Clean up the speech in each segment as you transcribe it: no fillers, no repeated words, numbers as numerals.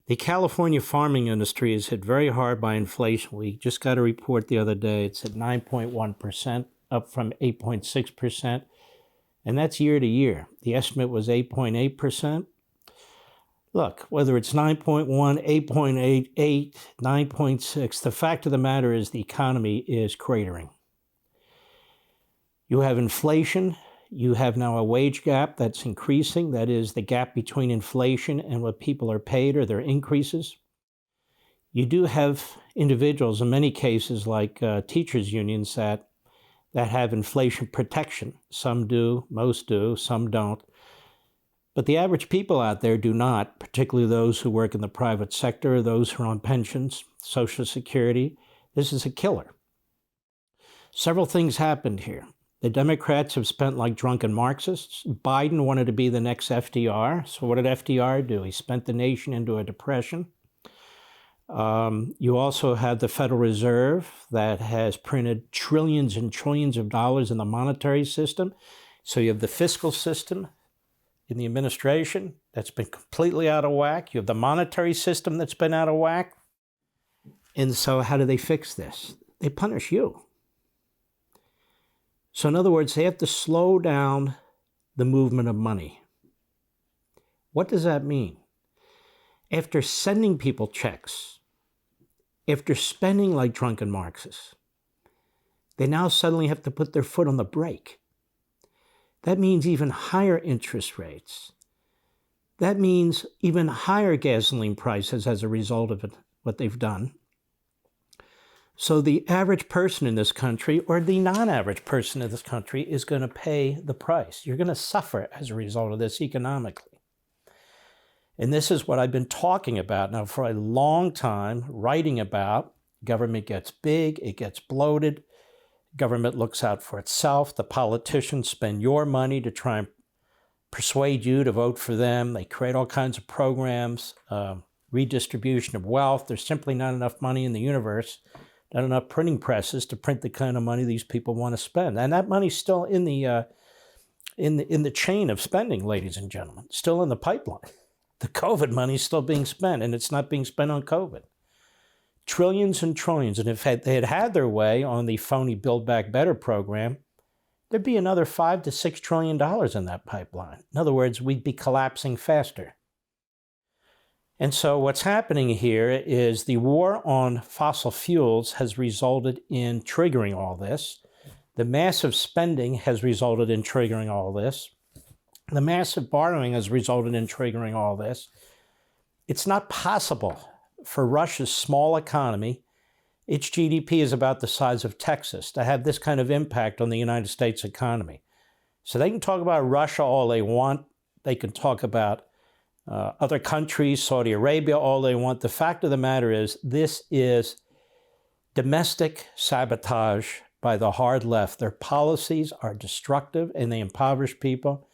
The California farming industry is hit very hard by inflation. We just got a report the other day. It's at 9.1%, up from 8.6%. And that's year to year. The estimate was 8.8%. Look, whether it's 9.1, 8.88, 9.6, the fact of the matter is the economy is cratering. You have inflation. You have now a wage gap that's increasing. That is the gap between inflation and what people are paid or their increases. You do have individuals, in many cases, like teachers' unions that have inflation protection. Some do, most do, some don't. But the average people out there do not, particularly those who work in the private sector, those who are on pensions, Social Security. This is a killer. Several things happened here. The Democrats have spent like drunken Marxists. Biden wanted to be the next FDR. So what did FDR do? He spent the nation into a depression. You also have the Federal Reserve that has printed trillions and trillions of dollars in the monetary system. So you have the fiscal system in the administration that's been completely out of whack. You have the monetary system that's been out of whack. And so how do they fix this? They punish you. So in other words, they have to slow down the movement of money. What does that mean? After sending people checks, after spending like drunken Marxists, they now suddenly have to put their foot on the brake. That means even higher interest rates. That means even higher gasoline prices as a result of it, what they've done. So the average person in this country, or the non-average person in this country, is going to pay the price. You're going to suffer as a result of this economically. And this is what I've been talking about now for a long time, writing about. Government gets big, it gets bloated. Government looks out for itself. The politicians spend your money to try and persuade you to vote for them. They create all kinds of programs, redistribution of wealth. There's simply not enough money in the universe, not enough printing presses to print the kind of money these people want to spend. And that money's still in the chain of spending, ladies and gentlemen, still in the pipeline. The COVID money's still being spent, and it's not being spent on COVID. Trillions and trillions. And if they had had their way on the phony Build Back Better program, there'd be another $5 to $6 trillion in that pipeline. In other words, we'd be collapsing faster. And so what's happening here is the war on fossil fuels has resulted in triggering all this. The massive spending has resulted in triggering all this. The massive borrowing has resulted in triggering all this. It's not possible for Russia's small economy, its GDP is about the size of Texas, to have this kind of impact on the United States economy. So they can talk about Russia all they want. They can talk about other countries, Saudi Arabia, all they want. The fact of the matter is, this is domestic sabotage by the hard left. Their policies are destructive and they impoverish people.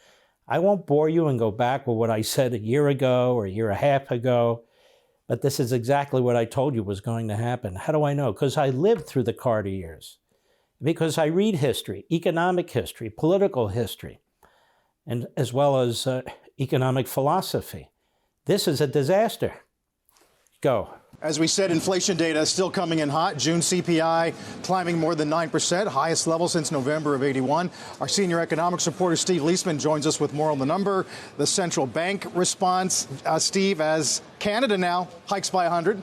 I won't bore you and go back with what I said a year ago or a year and a half ago, but this is exactly what I told you was going to happen. How do I know? Because I lived through the Carter years. Because I read history, economic history, political history, and as well as economic philosophy. This is a disaster. Go. As we said, inflation data is still coming in hot. June CPI climbing more than 9%, highest level since November of '81. Our senior economics reporter, Steve Leisman, joins us with more on the number. The central bank response, Steve, as Canada now hikes by 100.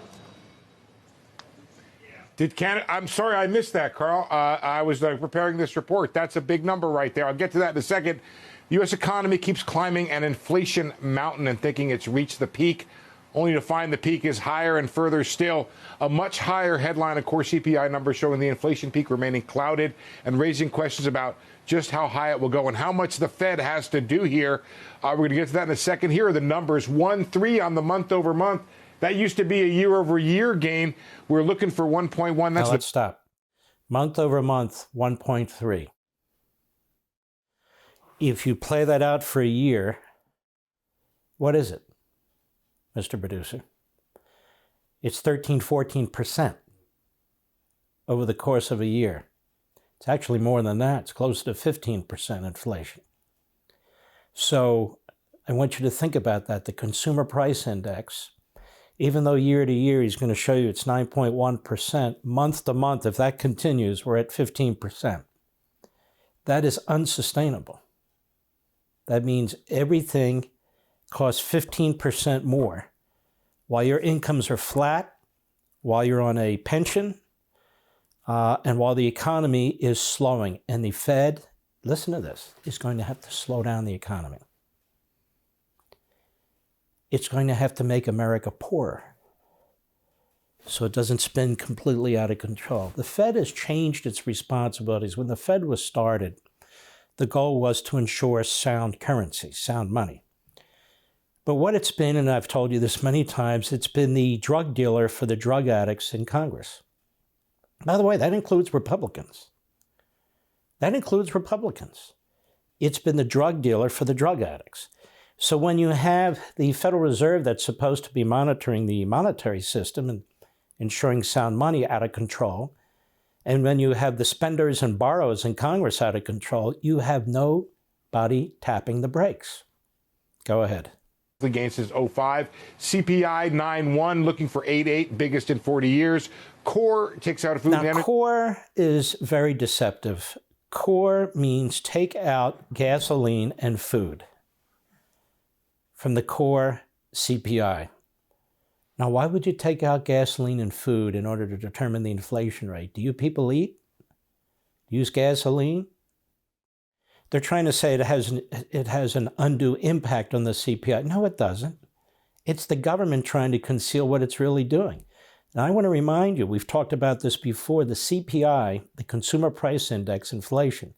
Did Canada? I'm sorry, I missed that, Carl. I was preparing this report. That's a big number right there. I'll get to that in a second. The U.S. economy keeps climbing an inflation mountain and thinking it's reached the peak, only to find the peak is higher and further still. A much higher headline, of course, CPI number showing the inflation peak remaining clouded and raising questions about just how high it will go and how much the Fed has to do here. We're going to get to that in a second. Here are the numbers. 1.3 on the month over month. That used to be a year over year gain. We're looking for 1.1. Now let's stop. Month over month, 1.3. If you play that out for a year, what is it, Mr. Producer? It's 13, 14% over the course of a year. It's actually more than that. It's close to 15% inflation. So I want you to think about that. The Consumer Price Index Even though year to year he's going to show you it's 9.1%, month to month, if that continues, we're at 15%. That is unsustainable. That means everything costs 15% more while your incomes are flat, while you're on a pension, and while the economy is slowing. And the Fed, listen to this, is going to have to slow down the economy. It's going to have to make America poorer so it doesn't spin completely out of control. The Fed has changed its responsibilities. When the Fed was started, the goal was to ensure sound currency, sound money. But what it's been, and I've told you this many times, it's been the drug dealer for the drug addicts in Congress. By the way, that includes Republicans. That includes Republicans. It's been the drug dealer for the drug addicts. So when you have the Federal Reserve that's supposed to be monitoring the monetary system and ensuring sound money out of control, and when you have the spenders and borrowers in Congress out of control, you have nobody tapping the brakes. Go ahead. The gain since 05. CPI 9.1, looking for 8.8, biggest in 40 years. Core takes out a food and energy. Now, core is very deceptive. Core means take out gasoline and food from the core CPI. Now, why would you take out gasoline and food in order to determine the inflation rate? Do you people eat? Use gasoline? They're trying to say it has an undue impact on the CPI. No, it doesn't. It's the government trying to conceal what it's really doing. And I want to remind you, we've talked about this before, the CPI, the Consumer Price Index, inflation,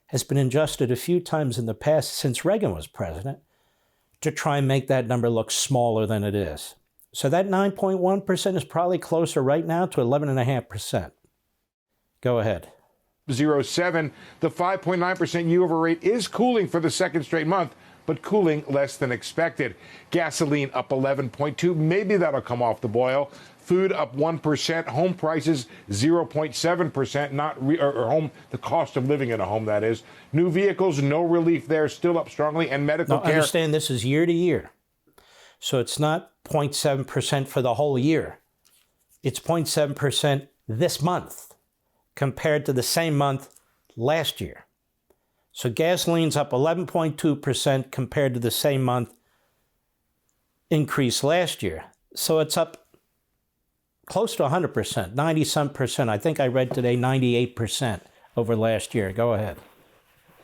has been adjusted a few times in the past since Reagan was president to try and make that number look smaller than it is. So that 9.1% is probably closer right now to 11.5%. Go ahead. 0.7. The 5.9% year-over rate is cooling for the second straight month, but cooling less than expected. Gasoline up 11.2. Maybe that'll come off the boil. Food up 1%. Home prices 0.7%. The cost of living in a home, that is. New vehicles, no relief there, still up strongly. And medical care. Understand this is year to year. So it's not 0.7% for the whole year. It's 0.7% this month compared to the same month last year. So gasoline's up 11.2% compared to the same month increase last year. So it's up close to 100%, 90-some percent. I think I read today 98% over last year. Go ahead.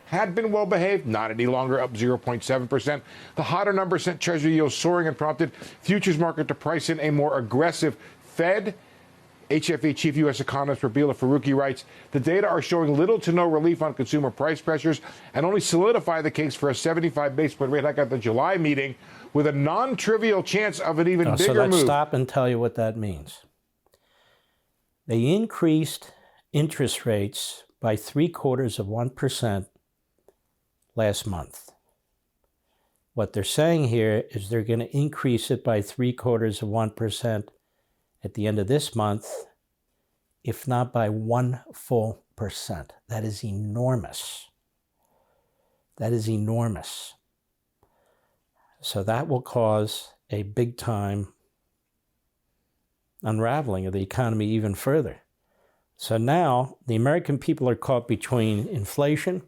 Had been well behaved, not any longer, up 0.7%. The hotter number sent Treasury yields soaring and prompted futures market to price in a more aggressive Fed. HFE chief U.S. economist Rabila Faruqi writes, the data are showing little to no relief on consumer price pressures and only solidify the case for a 75 basis point rate hike at the July meeting with a non-trivial chance of an even bigger move. So let's stop and tell you what that means. They increased interest rates by 0.75% last month. What they're saying here is they're going to increase it by 0.75% at the end of this month, if not by 1 full percent. That is enormous. That is enormous. So that will cause a big time unraveling of the economy even further. So now the American people are caught between inflation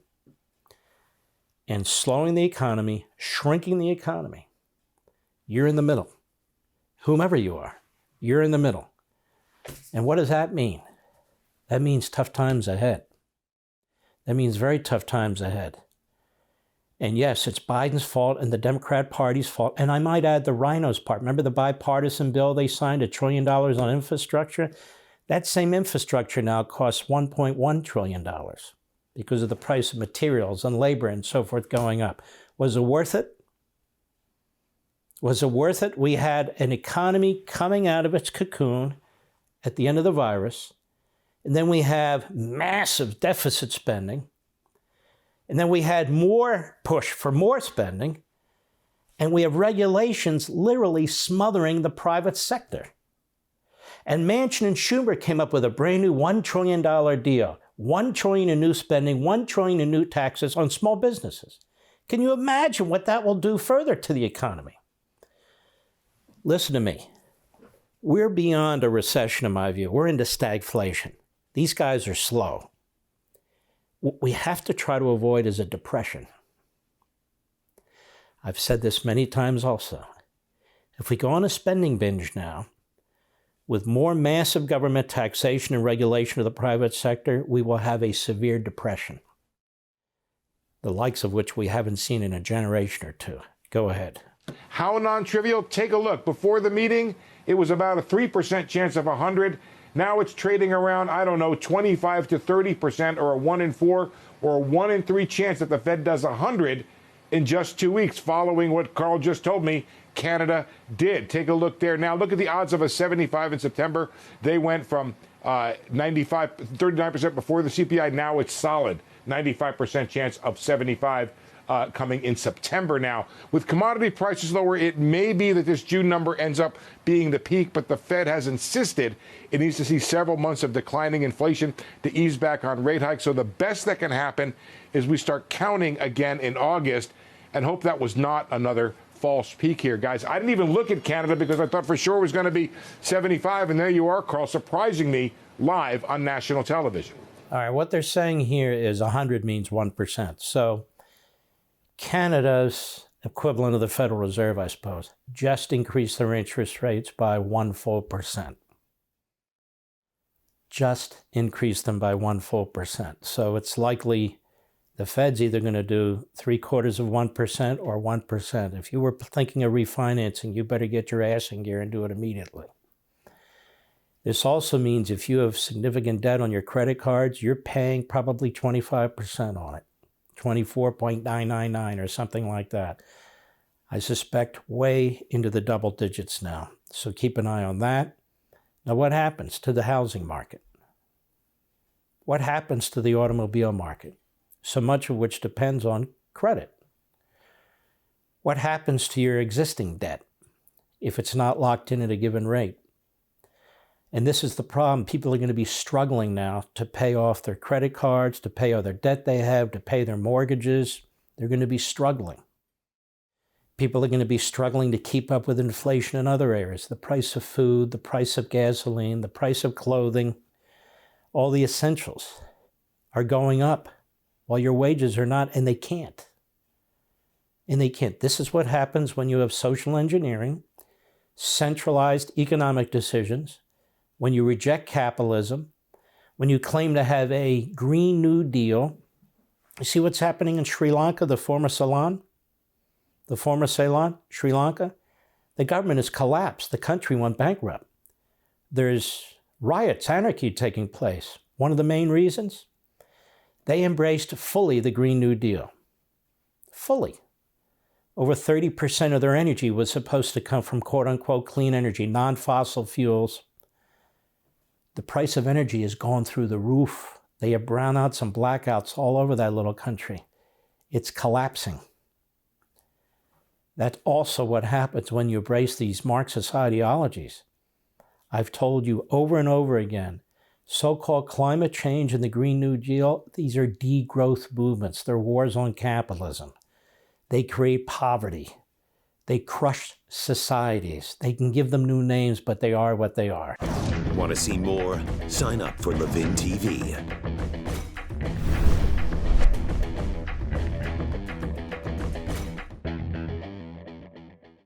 and slowing the economy, shrinking the economy. You're in the middle. Whomever you are, you're in the middle. And what does that mean? That means tough times ahead. That means very tough times ahead. And yes, it's Biden's fault and the Democrat Party's fault. And I might add the rhinos part. Remember the bipartisan bill they signed, $1 trillion on infrastructure? That same infrastructure now costs $1.1 trillion because of the price of materials and labor and so forth going up. Was it worth it? Was it worth it? We had an economy coming out of its cocoon at the end of the virus. And then we have massive deficit spending. And then we had more push for more spending. And we have regulations literally smothering the private sector. And Manchin and Schumer came up with a brand new $1 trillion deal. $1 trillion in new spending, $1 trillion in new taxes on small businesses. Can you imagine what that will do further to the economy? Listen to me. We're beyond a recession, in my view. We're into stagflation. These guys are slow. What we have to try to avoid is a depression. I've said this many times also. If we go on a spending binge now, with more massive government taxation and regulation of the private sector, we will have a severe depression, the likes of which we haven't seen in a generation or two. Go ahead. How non-trivial? Take a look. Before the meeting, it was about a 3% chance of 100. Now it's trading around, I don't know, 25 to 30%, or a 1 in 4 or a 1 in 3 chance that the Fed does 100 in just 2 weeks, following what Carl just told me Canada did. Take a look there. Now look at the odds of a 75 in September. They went from 39% before the CPI. Now it's solid. 95% chance of 75 coming in September now. With commodity prices lower, it may be that this June number ends up being the peak, but the Fed has insisted it needs to see several months of declining inflation to ease back on rate hikes. So the best that can happen is we start counting again in August, and hope that was not another false peak here, guys. I didn't even look at Canada because I thought for sure it was going to be 75, and there you are, Carl, surprising me live on national television. All right, what they're saying here is 100 means 1%. So Canada's equivalent of the Federal Reserve, I suppose, just increased their interest rates by 1 full percent. Just increased them by 1 full percent. So it's likely the Fed's either going to do 0.75% or 1%. If you were thinking of refinancing, you better get your ass in gear and do it immediately. This also means if you have significant debt on your credit cards, you're paying probably 25% on it, 24.999 or something like that. I suspect way into the double digits now. So keep an eye on that. Now, what happens to the housing market? What happens to the automobile market? So much of which depends on credit. What happens to your existing debt if it's not locked in at a given rate? And this is the problem. People are going to be struggling now to pay off their credit cards, to pay all their debt they have, to pay their mortgages. They're going to be struggling. People are going to be struggling to keep up with inflation in other areas. The price of food, the price of gasoline, the price of clothing, all the essentials are going up while your wages are not, and they can't. And they can't. This is what happens when you have social engineering, centralized economic decisions, when you reject capitalism, when you claim to have a Green New Deal. You see what's happening in Sri Lanka, the former Ceylon, Sri Lanka? The government has collapsed. The country went bankrupt. There's riots, anarchy taking place. One of the main reasons? They embraced fully the Green New Deal. Fully. Over 30% of their energy was supposed to come from quote-unquote clean energy, non-fossil fuels. The price of energy has gone through the roof. They have brownouts and blackouts all over that little country. It's collapsing. That's also what happens when you embrace these Marxist ideologies. I've told you over and over again, so-called climate change and the Green New Deal, these are degrowth movements. They're wars on capitalism. They create poverty. They crush societies. They can give them new names, but they are what they are. Want to see more? Sign up for Levin TV.